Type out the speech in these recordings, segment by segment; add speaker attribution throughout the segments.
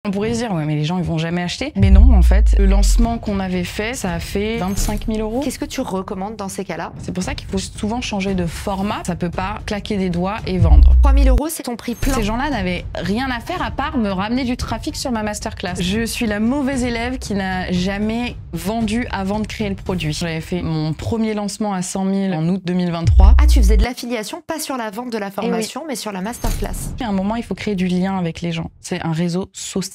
Speaker 1: On pourrait se dire, ouais, mais les gens, ils vont jamais acheter. Mais non, en fait, le lancement qu'on avait fait, ça a fait 25 000 euros.
Speaker 2: Qu'est-ce que tu recommandes dans ces cas-là?
Speaker 1: C'est pour ça qu'il faut souvent changer de format. Ça peut pas claquer des doigts et vendre.
Speaker 2: 3 000 euros, c'est ton prix plein.
Speaker 1: Ces gens-là n'avaient rien à faire à part me ramener du trafic sur ma masterclass. Je suis la mauvaise élève qui n'a jamais vendu avant de créer le produit. J'avais fait mon premier lancement à 100 000 en août 2023.
Speaker 2: Ah, tu faisais de l'affiliation, pas sur la vente de la formation, mais sur la masterclass.
Speaker 1: À un moment, il faut créer du lien avec les gens. C'est un réseau social.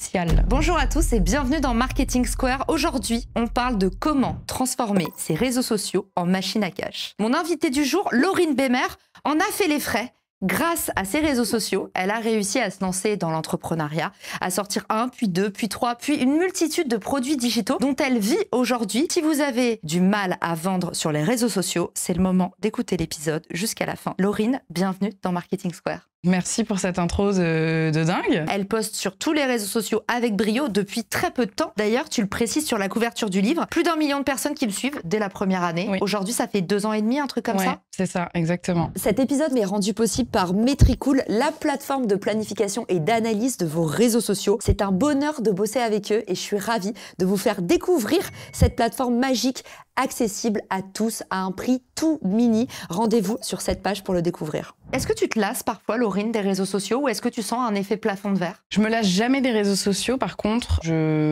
Speaker 2: Bonjour à tous et bienvenue dans Marketing Square. Aujourd'hui, on parle de comment transformer ses réseaux sociaux en machine à cash. Mon invitée du jour, Laurine Bemer, en a fait les frais. Grâce à ses réseaux sociaux, elle a réussi à se lancer dans l'entrepreneuriat, à sortir un, puis deux, puis trois, puis une multitude de produits digitaux dont elle vit aujourd'hui. Si vous avez du mal à vendre sur les réseaux sociaux, c'est le moment d'écouter l'épisode jusqu'à la fin. Laurine, bienvenue dans Marketing Square.
Speaker 1: Merci pour cette intro de dingue.
Speaker 2: Elle poste sur tous les réseaux sociaux avec brio depuis très peu de temps. D'ailleurs, tu le précises sur la couverture du livre, plus d'1 million de personnes qui le suivent dès la première année. Oui. Aujourd'hui, ça fait 2 ans et demi, un truc comme ça.
Speaker 1: C'est ça, exactement.
Speaker 2: Cet épisode m'est rendu possible par Metricool, la plateforme de planification et d'analyse de vos réseaux sociaux. C'est un bonheur de bosser avec eux et je suis ravie de vous faire découvrir cette plateforme magique accessible à tous à un prix tout mini. Rendez-vous sur cette page pour le découvrir. Est-ce que tu te lasses parfois, Laurine, des réseaux sociaux ou est-ce que tu sens un effet plafond de verre?
Speaker 1: Je me lasse jamais des réseaux sociaux. Par contre, je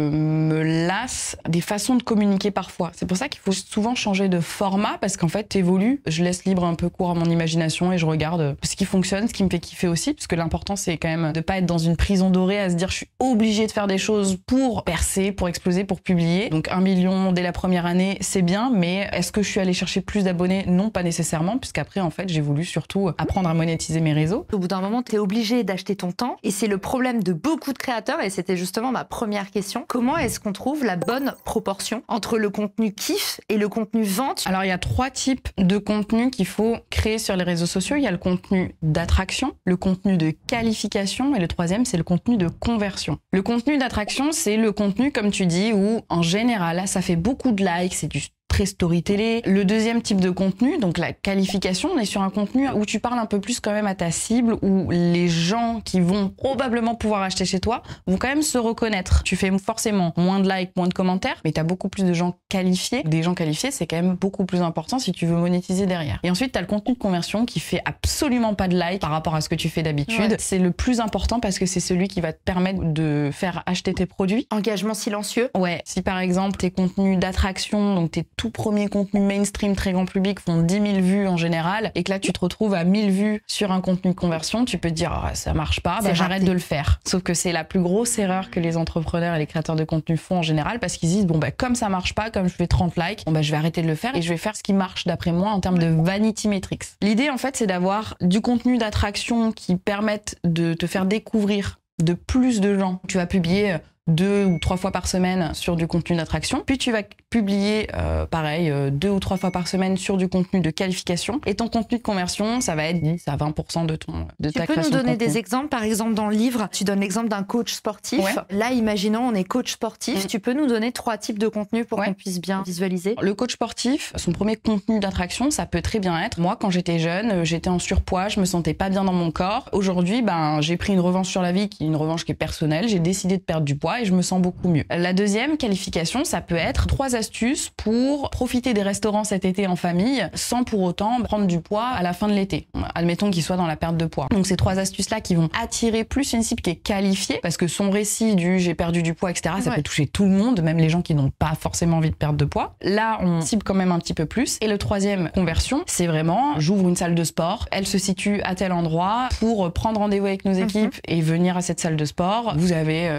Speaker 1: me lasse des façons de communiquer parfois. C'est pour ça qu'il faut souvent changer de format parce qu'en fait, t'évolues. Je laisse libre un peu cours à mon imagination et je regarde ce qui fonctionne, ce qui me fait kiffer aussi. Parce que l'important, c'est quand même de pas être dans une prison dorée à se dire je suis obligée de faire des choses pour percer, pour exploser, pour publier. Donc 1 million dès la première année, c'est bien. Mais est-ce que je suis allée chercher plus d'abonnés? Non, pas nécessairement. Puisqu'après, en fait, j'ai voulu surtout apprendre à monétiser mes réseaux.
Speaker 2: Au bout d'un moment, tu es obligé d'acheter ton temps et c'est le problème de beaucoup de créateurs et c'était justement ma première question. Comment est-ce qu'on trouve la bonne proportion entre le contenu kiff et le contenu vente?
Speaker 1: Alors, il y a 3 types de contenu qu'il faut créer sur les réseaux sociaux. Il y a le contenu d'attraction, le contenu de qualification et le troisième, c'est le contenu de conversion. Le contenu d'attraction, c'est le contenu, comme tu dis, où en général, ça fait beaucoup de likes, c'est du très story télé. Le deuxième type de contenu, donc la qualification, on est sur un contenu où tu parles un peu plus quand même à ta cible, où les gens qui vont probablement pouvoir acheter chez toi vont quand même se reconnaître. Tu fais forcément moins de likes, moins de commentaires, mais tu as beaucoup plus de gens qualifiés. Des gens qualifiés, c'est quand même beaucoup plus important si tu veux monétiser derrière. Et ensuite, tu as le contenu de conversion qui fait absolument pas de likes par rapport à ce que tu fais d'habitude. Ouais. C'est le plus important parce que c'est celui qui va te permettre de faire acheter tes produits.
Speaker 2: Engagement silencieux.
Speaker 1: Ouais. Si par exemple, tes contenus d'attraction, donc tes tout premier contenu mainstream très grand public font 10 000 vues en général et que là tu te retrouves à 1000 vues sur un contenu de conversion, tu peux te dire ah, ça marche pas, bah, j'arrête de le faire. Sauf que c'est la plus grosse erreur que les entrepreneurs et les créateurs de contenu font en général parce qu'ils disent bon bah comme ça marche pas, comme je fais 30 likes, bon bah je vais arrêter de le faire et je vais faire ce qui marche d'après moi en termes de vanity metrics. L'idée en fait c'est d'avoir du contenu d'attraction qui permette de te faire découvrir de plus de gens. Tu vas publier 2 ou 3 fois par semaine sur du contenu d'attraction. Puis tu vas publier, pareil, 2 ou 3 fois par semaine sur du contenu de qualification. Et ton contenu de conversion, ça va être 10 à 20% de ta création de contenu.
Speaker 2: Tu peux nous donner des exemples? Par exemple, dans le livre, tu donnes l'exemple d'un coach sportif. Ouais. Là, imaginons, on est coach sportif. Tu peux nous donner 3 types de contenus pour qu'on puisse bien visualiser?
Speaker 1: Le coach sportif, son premier contenu d'attraction, ça peut très bien être moi, quand j'étais jeune, j'étais en surpoids, je me sentais pas bien dans mon corps. Aujourd'hui, ben, j'ai pris une revanche sur la vie, qui est une revanche qui est personnelle. J'ai décidé de perdre du poids et je me sens beaucoup mieux. La deuxième qualification, ça peut être 3 astuces pour profiter des restaurants cet été en famille sans pour autant prendre du poids à la fin de l'été. Admettons qu'il soit dans la perte de poids. Donc ces 3 astuces-là qui vont attirer plus une cible qui est qualifiée parce que son récit du j'ai perdu du poids, etc., ça peut toucher tout le monde, même les gens qui n'ont pas forcément envie de perdre de poids. Là, on cible quand même un petit peu plus. Et le troisième conversion, c'est vraiment j'ouvre une salle de sport, elle se situe à tel endroit pour prendre rendez-vous avec nos équipes et venir à cette salle de sport. Vous avez,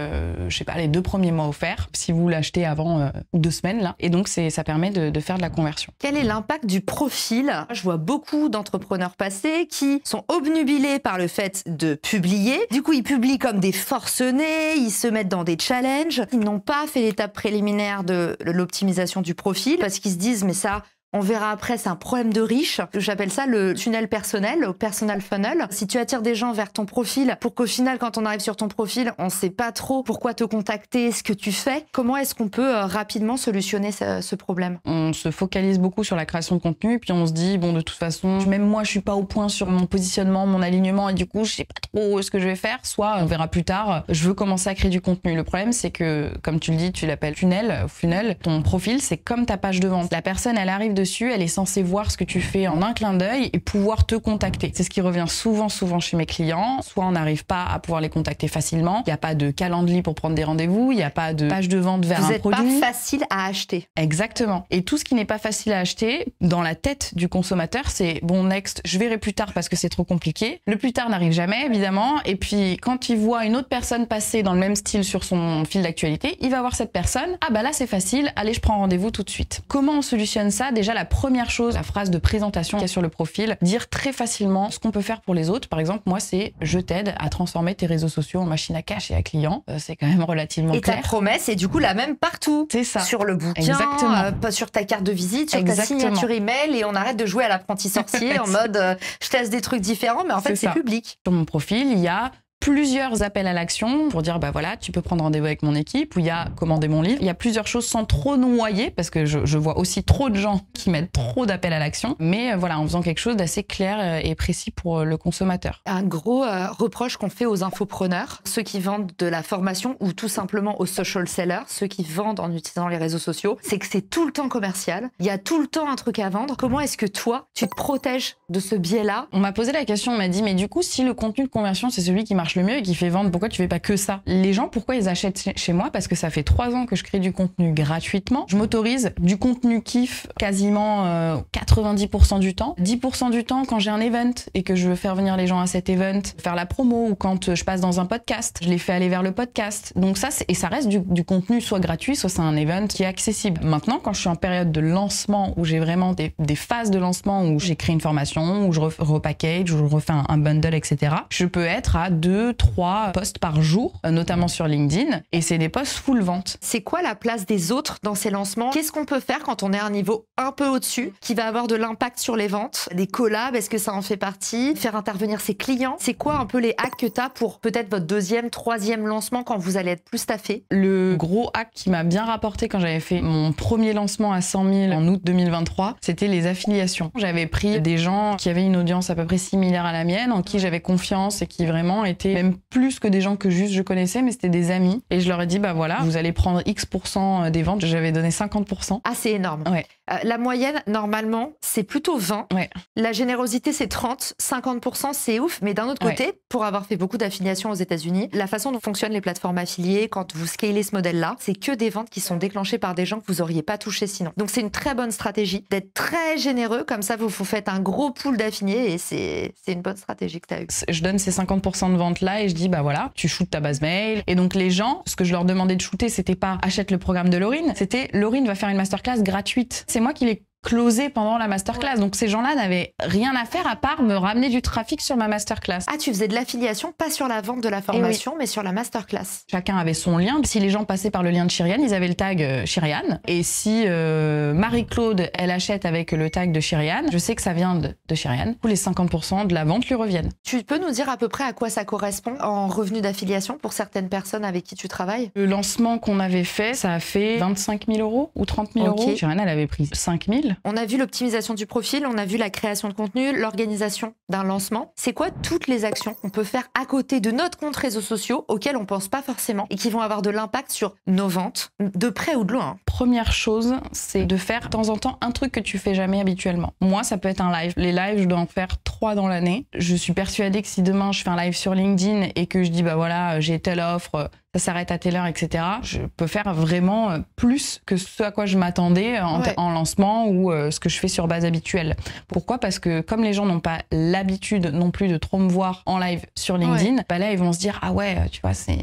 Speaker 1: je sais pas, les 2 premiers mois offerts si vous l'achetez avant 2 semaines là. Et donc ça permet de faire de la conversion.
Speaker 2: Quel est l'impact du profil? Je vois beaucoup d'entrepreneurs passer qui sont obnubilés par le fait de publier. Du coup, ils publient comme des forcenés, ils se mettent dans des challenges. Ils n'ont pas fait l'étape préliminaire de l'optimisation du profil parce qu'ils se disent mais ça, On verra après, c'est un problème de riche. J'appelle ça le tunnel personnel, le personal funnel. Si tu attires des gens vers ton profil pour qu'au final, quand on arrive sur ton profil, on ne sait pas trop pourquoi te contacter, ce que tu fais, comment est-ce qu'on peut rapidement solutionner ce problème?
Speaker 1: On se focalise beaucoup sur la création de contenu et puis on se dit, bon, de toute façon, même moi, je suis pas au point sur mon positionnement, mon alignement et du coup, je sais pas trop ce que je vais faire. Soit, on verra plus tard, je veux commencer à créer du contenu. Le problème, c'est que, comme tu le dis, tu l'appelles funnel, ton profil, c'est comme ta page de vente. La personne, elle arrive dessus, elle est censée voir ce que tu fais en un clin d'œil et pouvoir te contacter. C'est ce qui revient souvent chez mes clients. Soit on n'arrive pas à pouvoir les contacter facilement, il n'y a pas de calendrier pour prendre des rendez-vous, il n'y a pas de page de vente vers un produit.
Speaker 2: Vous n'êtes pas facile à acheter.
Speaker 1: Exactement. Et tout ce qui n'est pas facile à acheter, dans la tête du consommateur, c'est bon, next, je verrai plus tard parce que c'est trop compliqué. Le plus tard n'arrive jamais, évidemment. Et puis, quand il voit une autre personne passer dans le même style sur son fil d'actualité, il va voir cette personne. Ah bah là, c'est facile. Allez, je prends rendez-vous tout de suite. Comment on solutionne ça? Déjà, la première chose, la phrase de présentation qui est sur le profil, dire très facilement ce qu'on peut faire pour les autres. Par exemple, moi, c'est je t'aide à transformer tes réseaux sociaux en machine à cash et à client. C'est quand même relativement clair.
Speaker 2: Et ta promesse est du coup la même partout.
Speaker 1: C'est ça.
Speaker 2: Sur le bouquin, pas sur ta carte de visite, sur ta signature email, et on arrête de jouer à l'apprenti sorcier en mode je teste des trucs différents, mais en fait c'est public.
Speaker 1: Sur mon profil, il y a plusieurs appels à l'action pour dire bah voilà, tu peux prendre rendez-vous avec mon équipe, ou il y a commander mon livre. Il y a plusieurs choses sans trop noyer parce que je vois aussi trop de gens qui mettent trop d'appels à l'action, mais voilà, en faisant quelque chose d'assez clair et précis pour le consommateur.
Speaker 2: Un gros reproche qu'on fait aux infopreneurs, ceux qui vendent de la formation ou tout simplement aux social sellers, ceux qui vendent en utilisant les réseaux sociaux, c'est que c'est tout le temps commercial, il y a tout le temps un truc à vendre. Comment est-ce que toi, tu te protèges de ce biais-là?
Speaker 1: On m'a posé la question, on m'a dit mais du coup, si le contenu de conversion c'est celui qui marche le mieux et qui fait vendre, pourquoi tu fais pas que ça? Les gens, pourquoi ils achètent chez moi? Parce que ça fait 3 ans que je crée du contenu gratuitement. Je m'autorise du contenu kiff quasiment 90% du temps. 10% du temps quand j'ai un event et que je veux faire venir les gens à cet event, faire la promo, ou quand je passe dans un podcast, je les fais aller vers le podcast. Donc ça, et ça reste du contenu soit gratuit, soit c'est un event qui est accessible. Maintenant, quand je suis en période de lancement, où j'ai vraiment des phases de lancement, où j'ai créé une formation, où je repackage, où je refais un bundle, etc., je peux être à 2-3 posts par jour, notamment sur LinkedIn, et c'est des posts full vente.
Speaker 2: C'est quoi la place des autres dans ces lancements? Qu'est-ce qu'on peut faire quand on est à un niveau un peu au-dessus, qui va avoir de l'impact sur les ventes? Des collabs, est-ce que ça en fait partie? Faire intervenir ses clients? C'est quoi un peu les hacks que tu as pour peut-être votre 2e, 3e lancement quand vous allez être plus staffé?
Speaker 1: Le gros hack qui m'a bien rapporté quand j'avais fait mon premier lancement à 100 000 en août 2023, c'était les affiliations. J'avais pris des gens qui avaient une audience à peu près similaire à la mienne, en qui j'avais confiance et qui vraiment étaient même plus que des gens que juste je connaissais, mais c'était des amis. Et je leur ai dit, bah voilà, vous allez prendre X% des ventes. J'avais donné 50%.
Speaker 2: Ah, c'est énorme.
Speaker 1: Ouais.
Speaker 2: La moyenne, normalement, c'est plutôt 20.
Speaker 1: Ouais.
Speaker 2: La générosité, c'est 30. 50%, c'est ouf. Mais d'un autre côté, pour avoir fait beaucoup d'affiliations aux États-Unis, la façon dont fonctionnent les plateformes affiliées, quand vous scalez ce modèle-là, c'est que des ventes qui sont déclenchées par des gens que vous n'auriez pas touchés sinon. Donc, c'est une très bonne stratégie d'être très généreux. Comme ça, vous faites un gros pool d'affiliés et c'est une bonne stratégie que tu as eue.
Speaker 1: Je donne ces 50% de ventes-là et je dis, bah voilà, tu shootes ta base mail. Et donc, les gens, ce que je leur demandais de shooter, c'était pas achète le programme de Laurine, c'était Laurine va faire une masterclass gratuite. C'est moi qui l'ai closé pendant la masterclass. Donc ces gens-là n'avaient rien à faire à part me ramener du trafic sur ma masterclass.
Speaker 2: Ah, tu faisais de l'affiliation, pas sur la vente de la formation, mais sur la masterclass.
Speaker 1: Chacun avait son lien. Si les gens passaient par le lien de Chiriane, ils avaient le tag Chiriane. Et si Marie-Claude, elle achète avec le tag de Chiriane, je sais que ça vient de Chiriane. Tous les 50% de la vente lui reviennent.
Speaker 2: Tu peux nous dire à peu près à quoi ça correspond en revenus d'affiliation pour certaines personnes avec qui tu travailles?
Speaker 1: Le lancement qu'on avait fait, ça a fait 25 000 € ou 30 000 €. Chiriane, elle avait pris 5 000.
Speaker 2: On a vu l'optimisation du profil, on a vu la création de contenu, l'organisation d'un lancement. C'est quoi toutes les actions qu'on peut faire à côté de notre compte réseaux sociaux auxquelles on pense pas forcément et qui vont avoir de l'impact sur nos ventes, de près ou de loin?
Speaker 1: Première chose, c'est de faire de temps en temps un truc que tu fais jamais habituellement. Moi, ça peut être un live. Les lives, je dois en faire 3 dans l'année. Je suis persuadée que si demain je fais un live sur LinkedIn et que je dis bah voilà, j'ai telle offre, ça s'arrête à telle heure, etc. Je peux faire vraiment plus que ce à quoi je m'attendais en lancement ou ce que je fais sur base habituelle. Pourquoi? Parce que comme les gens n'ont pas l'habitude non plus de trop me voir en live sur LinkedIn, bah là ils vont se dire ah ouais, tu vois, c'est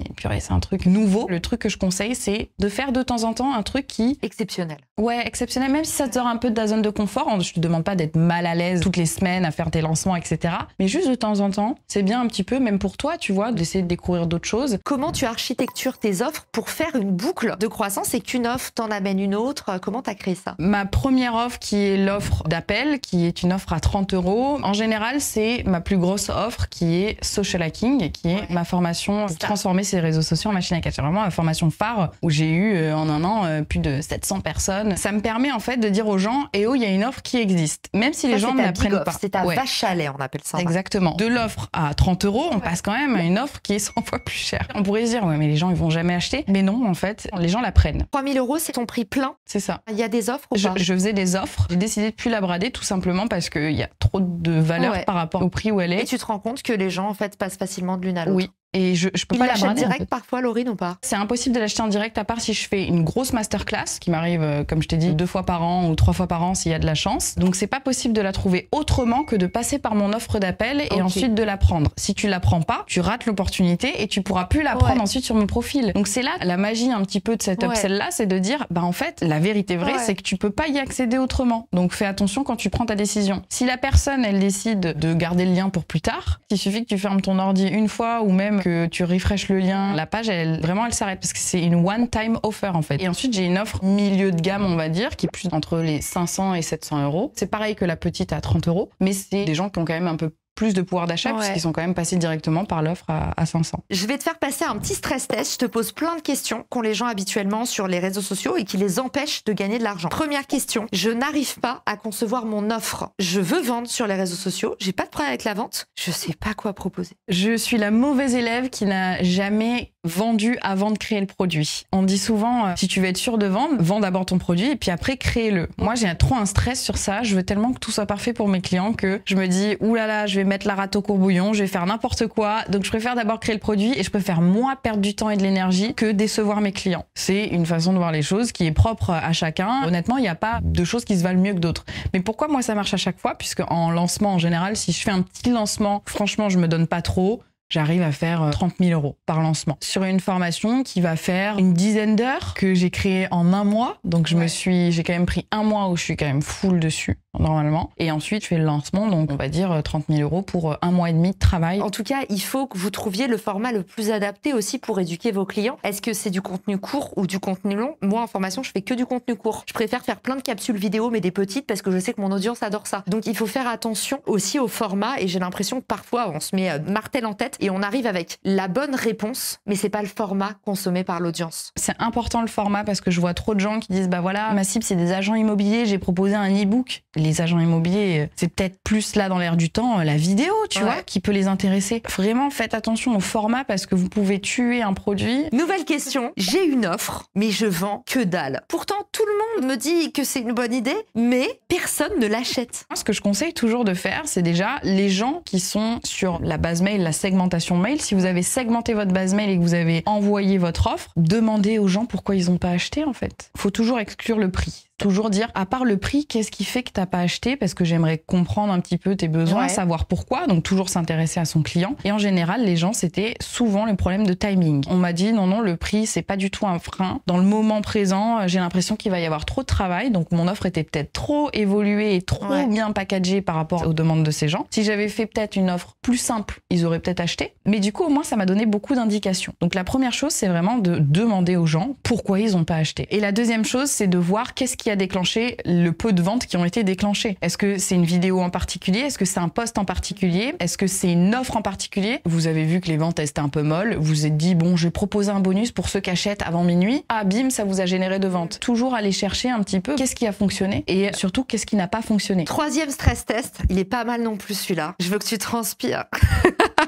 Speaker 1: un truc nouveau. Le truc que je conseille, c'est de faire de temps en temps un truc qui
Speaker 2: exceptionnel.
Speaker 1: Ouais, exceptionnel, même si ça te sort un peu de ta zone de confort. Je te demande pas d'être mal à l'aise toutes les semaines à faire tes lancements, etc. Mais juste de temps en temps, c'est bien un petit peu, même pour toi, tu vois, d'essayer de découvrir d'autres choses.
Speaker 2: Comment tu architectes architectures tes offres pour faire une boucle de croissance et qu'une offre t'en amène une autre? Comment t'as créé ça?
Speaker 1: Ma première offre, qui est l'offre d'appel, qui est une offre à 30 €. En général, c'est ma plus grosse offre, qui est Social Hacking, qui est ma formation pour transformer ses réseaux sociaux en machine à cash. C'est vraiment ma formation phare où j'ai eu en un an plus de 700 personnes. Ça me permet en fait de dire aux gens, eh oh, il y a une offre qui existe, même si les gens ne la prennent pas.
Speaker 2: C'est ta vache à lait, on appelle ça.
Speaker 1: Exactement. De l'offre à 30 €, on passe quand même à une offre qui est 100 fois plus chère. On pourrait se dire, ouais, mais les gens ils vont jamais acheter. Mais non, en fait, les gens la prennent.
Speaker 2: 3 000 €, c'est ton prix plein?
Speaker 1: C'est ça.
Speaker 2: Il y a des offres ou pas?
Speaker 1: Je faisais des offres. J'ai décidé de plus la brader tout simplement parce qu'il y a trop de valeur par rapport au prix où elle est.
Speaker 2: Et tu te rends compte que les gens en fait passent facilement de l'une à l'autre?
Speaker 1: Oui. Et je peux pas la brader.
Speaker 2: direct
Speaker 1: en fait.
Speaker 2: Parfois, Laurine, ou pas?
Speaker 1: C'est impossible de l'acheter en direct à part si je fais une grosse masterclass qui m'arrive, comme je t'ai dit, 2 fois par an ou 3 fois par an s'il y a de la chance. Donc c'est pas possible de la trouver autrement que de passer par mon offre d'appel et ensuite de la prendre. Si tu la prends pas, tu rates l'opportunité et tu pourras plus la prendre ensuite sur mon profil. Donc c'est là la magie un petit peu de cette upsell là, c'est de dire, bah en fait, la vérité vraie, c'est que tu peux pas y accéder autrement. Donc fais attention quand tu prends ta décision. Si la personne, elle décide de garder le lien pour plus tard, il suffit que tu fermes ton ordi une fois ou même que tu refreshes le lien, la page, elle s'arrête parce que c'est une one-time offer en fait. Et ensuite, j'ai une offre milieu de gamme, on va dire, qui est plus entre les 500 et 700 €. C'est pareil que la petite à 30 €, mais c'est des gens qui ont quand même un peu plus de pouvoir d'achat puisqu'ils sont quand même passés directement par l'offre à 500.
Speaker 2: Je vais te faire passer un petit stress test. Je te pose plein de questions qu'ont les gens habituellement sur les réseaux sociaux et qui les empêchent de gagner de l'argent. Première question, je n'arrive pas à concevoir mon offre. Je veux vendre sur les réseaux sociaux, j'ai pas de problème avec la vente, je sais pas quoi proposer.
Speaker 1: Je suis la mauvaise élève qui n'a jamais vendu avant de créer le produit. On dit souvent, si tu veux être sûr de vendre, vends d'abord ton produit et puis après crée-le. Moi, j'ai trop un stress sur ça. Je veux tellement que tout soit parfait pour mes clients que je me dis, oulala, je vais mettre la rate au courbouillon, je vais faire n'importe quoi. Donc, je préfère d'abord créer le produit et je préfère moi perdre du temps et de l'énergie que décevoir mes clients. C'est une façon de voir les choses qui est propre à chacun. Honnêtement, il n'y a pas de choses qui se valent mieux que d'autres. Mais pourquoi moi ça marche à chaque fois? Puisque en lancement, en général, si je fais un petit lancement, franchement, je me donne pas trop. J'arrive à faire 30 000 € par lancement. Sur une formation qui va faire une dizaine d'heures que j'ai créée en un mois. Donc j'ai quand même pris un mois où je suis quand même full dessus, normalement. Et ensuite, je fais le lancement, donc on va dire 30 000 € pour un mois et demi de travail.
Speaker 2: En tout cas, il faut que vous trouviez le format le plus adapté aussi pour éduquer vos clients. Est-ce que c'est du contenu court ou du contenu long? Moi, en formation, je fais que du contenu court. Je préfère faire plein de capsules vidéo, mais des petites, parce que je sais que mon audience adore ça. Donc, il faut faire attention aussi au format. Et j'ai l'impression que parfois, on se met martel en tête et on arrive avec la bonne réponse, mais c'est pas le format consommé par l'audience.
Speaker 1: C'est important le format parce que je vois trop de gens qui disent, bah voilà, ma cible, c'est des agents immobiliers, j'ai proposé un e-book. Les agents immobiliers, c'est peut-être plus là dans l'air du temps, la vidéo, tu vois, qui peut les intéresser. Vraiment, faites attention au format parce que vous pouvez tuer un produit.
Speaker 2: Nouvelle question. J'ai une offre, mais je vends que dalle. Pourtant, tout le monde me dit que c'est une bonne idée, mais personne ne l'achète.
Speaker 1: Ce que je conseille toujours de faire, c'est déjà les gens qui sont sur la base mail, la segmentation mail. Si vous avez segmenté votre base mail et que vous avez envoyé votre offre, demandez aux gens pourquoi ils n'ont pas acheté en fait. Faut toujours exclure le prix. Toujours dire, à part le prix, qu'est-ce qui fait que t'as pas acheté? Parce que j'aimerais comprendre un petit peu tes besoins, savoir pourquoi. Donc toujours s'intéresser à son client. Et en général, les gens, c'était souvent le problème de timing. On m'a dit, non, le prix, c'est pas du tout un frein. Dans le moment présent, j'ai l'impression qu'il va y avoir trop de travail. Donc mon offre était peut-être trop évoluée et trop bien packagée par rapport aux demandes de ces gens. Si j'avais fait peut-être une offre plus simple, ils auraient peut-être acheté. Mais du coup, au moins, ça m'a donné beaucoup d'indications. Donc la première chose, c'est vraiment de demander aux gens pourquoi ils n'ont pas acheté. Et la deuxième chose, c'est de voir qu'est-ce qui a déclenché le peu de ventes qui ont été déclenchées. Est-ce que c'est une vidéo en particulier? Est-ce que c'est un post en particulier? Est-ce que c'est une offre en particulier? Vous avez vu que les ventes étaient un peu molles. Vous vous êtes dit, bon, je vais proposer un bonus pour ceux qui achètent avant minuit. Ah, bim, ça vous a généré de ventes. Toujours aller chercher un petit peu qu'est-ce qui a fonctionné et surtout qu'est-ce qui n'a pas fonctionné.
Speaker 2: Troisième stress test, il est pas mal non plus celui-là. Je veux que tu transpires.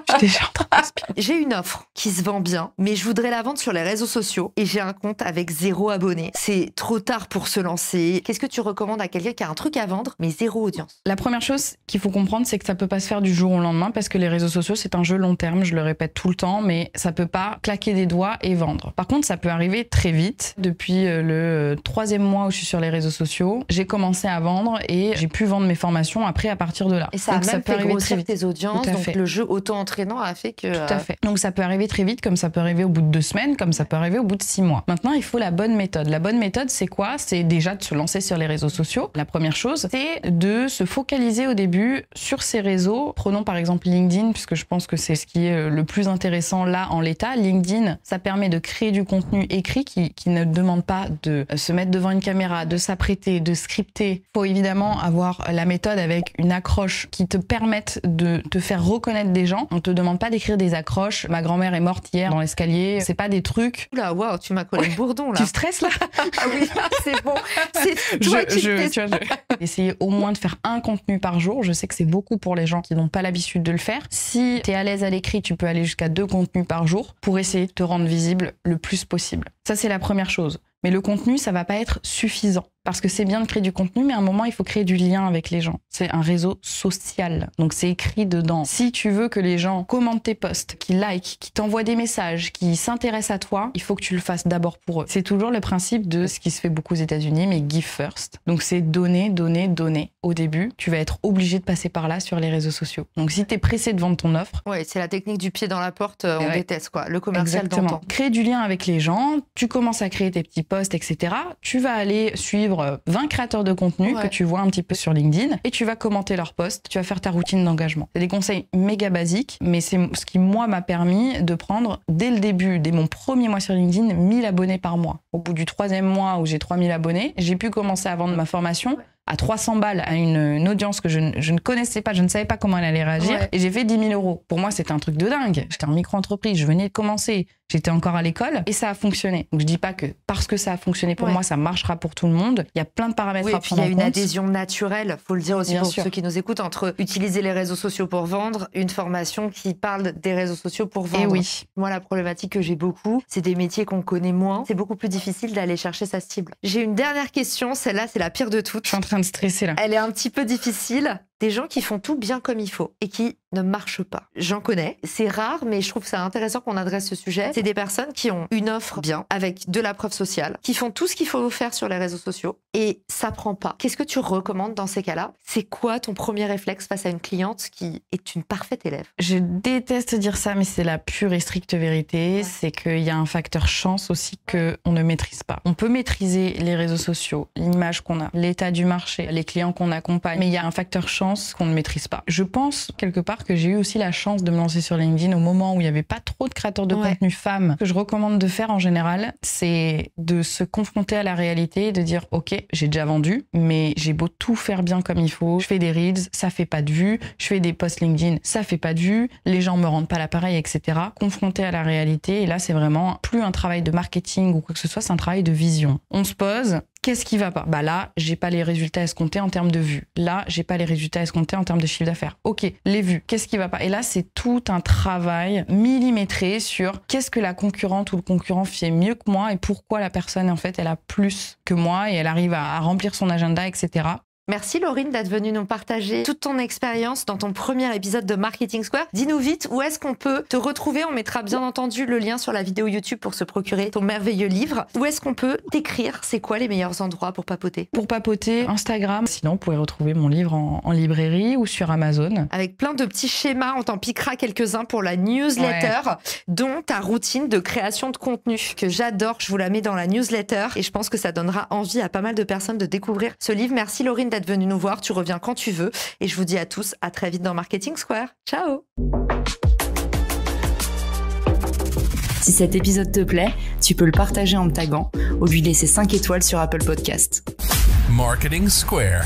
Speaker 1: Je suis déjà en train de transpirer.
Speaker 2: J'ai une offre qui se vend bien, mais je voudrais la vendre sur les réseaux sociaux et j'ai un compte avec 0 abonnés. C'est trop tard pour se lancer. Qu'est-ce que tu recommandes à quelqu'un qui a un truc à vendre, mais 0 audience?
Speaker 1: La première chose qu'il faut comprendre, c'est que ça peut pas se faire du jour au lendemain parce que les réseaux sociaux, c'est un jeu long terme, je le répète tout le temps, mais ça peut pas claquer des doigts et vendre. Par contre, ça peut arriver très vite. Depuis le 3e mois où je suis sur les réseaux sociaux, j'ai commencé à vendre et j'ai pu vendre mes formations après à partir de là.
Speaker 2: Et ça
Speaker 1: donc,
Speaker 2: a même
Speaker 1: ça peut
Speaker 2: fait
Speaker 1: arriver
Speaker 2: grossir tes audiences, donc le jeu auto-entraînement entraînant a fait que...
Speaker 1: Tout à fait. Donc ça peut arriver très vite, comme ça peut arriver au bout de 2 semaines, comme ça peut arriver au bout de 6 mois. Maintenant, il faut la bonne méthode. La bonne méthode, c'est quoi? C'est déjà de se lancer sur les réseaux sociaux. La première chose, c'est de se focaliser au début sur ces réseaux. Prenons par exemple LinkedIn, puisque je pense que c'est ce qui est le plus intéressant là en l'état. LinkedIn, ça permet de créer du contenu écrit qui ne demande pas de se mettre devant une caméra, de s'apprêter, de scripter. Il faut évidemment avoir la méthode avec une accroche qui te permette de te faire reconnaître des gens. On te demande pas d'écrire des accroches. Ma grand-mère est morte hier dans l'escalier. C'est pas des trucs.
Speaker 2: Oula, waouh, tu m'as collé le bourdon là.
Speaker 1: Tu stresses là?
Speaker 2: Ah oui, c'est bon. C'est toi qui
Speaker 1: Essayez au moins de faire un contenu par jour. Je sais que c'est beaucoup pour les gens qui n'ont pas l'habitude de le faire. Si tu es à l'aise à l'écrit, tu peux aller jusqu'à 2 contenus par jour pour essayer de te rendre visible le plus possible. Ça, c'est la première chose. Mais le contenu, ça va pas être suffisant. Parce que c'est bien de créer du contenu, mais à un moment, il faut créer du lien avec les gens. C'est un réseau social. Donc, c'est écrit dedans. Si tu veux que les gens commentent tes posts, qu'ils likent, qu'ils t'envoient des messages, qu'ils s'intéressent à toi, il faut que tu le fasses d'abord pour eux. C'est toujours le principe de ce qui se fait beaucoup aux États-Unis, mais give first. Donc, c'est donner, donner, donner. Au début, tu vas être obligé de passer par là sur les réseaux sociaux. Donc, si tu es pressé de vendre ton offre...
Speaker 2: Ouais, c'est la technique du pied dans la porte, on déteste quoi. Le commercial d'antan.
Speaker 1: Créer du lien avec les gens, tu commences à créer tes petits posts, etc. Tu vas aller suivre 20 créateurs de contenu que tu vois un petit peu sur LinkedIn et tu vas commenter leurs posts, tu vas faire ta routine d'engagement. C'est des conseils méga basiques, mais c'est ce qui, moi, m'a permis de prendre, dès le début, dès mon premier mois sur LinkedIn, 1000 abonnés par mois. Au bout du 3e mois où j'ai 3000 abonnés, j'ai pu commencer à vendre ma formation à 300 balles à une audience que je ne connaissais pas, je ne savais pas comment elle allait réagir, et j'ai fait 10 000 €. Pour moi, c'était un truc de dingue. J'étais en micro-entreprise, je venais de commencer, j'étais encore à l'école, et ça a fonctionné. Donc je dis pas que parce que ça a fonctionné pour moi, ça marchera pour tout le monde. Il y a plein de paramètres à prendre en compte.
Speaker 2: Il y a une adhésion naturelle, faut le dire aussi pour ceux qui nous écoutent, entre utiliser les réseaux sociaux pour vendre, une formation qui parle des réseaux sociaux pour vendre.
Speaker 1: Et oui.
Speaker 2: Moi, la problématique que j'ai beaucoup, c'est des métiers qu'on connaît moins. C'est beaucoup plus difficile d'aller chercher sa cible. J'ai une dernière question, celle-là, c'est la pire de toutes.
Speaker 1: Je suis en train de stresser là.
Speaker 2: Elle est un petit peu difficile. Des gens qui font tout bien comme il faut et qui ne marchent pas. J'en connais. C'est rare, mais je trouve ça intéressant qu'on adresse ce sujet. C'est des personnes qui ont une offre bien, avec de la preuve sociale, qui font tout ce qu'il faut faire sur les réseaux sociaux et ça prend pas. Qu'est-ce que tu recommandes dans ces cas-là? C'est quoi ton premier réflexe face à une cliente qui est une parfaite élève?
Speaker 1: Je déteste dire ça, mais c'est la pure et stricte vérité. C'est qu'il y a un facteur chance aussi qu'on ne maîtrise pas. On peut maîtriser les réseaux sociaux, l'image qu'on a, l'état du marché, les clients qu'on accompagne, mais il y a un facteur chance qu'on ne maîtrise pas. Je pense quelque part que j'ai eu aussi la chance de me lancer sur LinkedIn au moment où il n'y avait pas trop de créateurs de contenu femmes. Ce que je recommande de faire en général, c'est de se confronter à la réalité et de dire ok, j'ai déjà vendu, mais j'ai beau tout faire bien comme il faut, je fais des reels, ça fait pas de vues, je fais des posts LinkedIn, ça fait pas de vues, les gens me rendent pas l'appareil, etc. Confronter à la réalité, et là c'est vraiment plus un travail de marketing ou quoi que ce soit, c'est un travail de vision. On se pose, qu'est-ce qui va pas? Bah là, j'ai pas les résultats escomptés en termes de vues. Là, j'ai pas les résultats escomptés en termes de chiffre d'affaires. Ok, les vues, qu'est-ce qui va pas? Et là, c'est tout un travail millimétré sur qu'est-ce que la concurrente ou le concurrent fait mieux que moi et pourquoi la personne, en fait, elle a plus que moi et elle arrive à remplir son agenda, etc.
Speaker 2: Merci Laurine d'être venue nous partager toute ton expérience dans ton premier épisode de Marketing Square. Dis-nous vite où est-ce qu'on peut te retrouver. On mettra bien entendu le lien sur la vidéo YouTube pour se procurer ton merveilleux livre. Où est-ce qu'on peut t'écrire? C'est quoi les meilleurs endroits pour papoter?
Speaker 1: Pour papoter, Instagram. Sinon, vous pouvez retrouver mon livre en librairie ou sur Amazon.
Speaker 2: Avec plein de petits schémas, on t'en piquera quelques-uns pour la newsletter, dont ta routine de création de contenu que j'adore. Je vous la mets dans la newsletter et je pense que ça donnera envie à pas mal de personnes de découvrir ce livre. Merci Laurine d'être venue nous voir, tu reviens quand tu veux et je vous dis à tous à très vite dans Marketing Square. Ciao.
Speaker 3: Si cet épisode te plaît, tu peux le partager en me taguant ou lui laisser 5 étoiles sur Apple Podcasts.
Speaker 4: Marketing Square.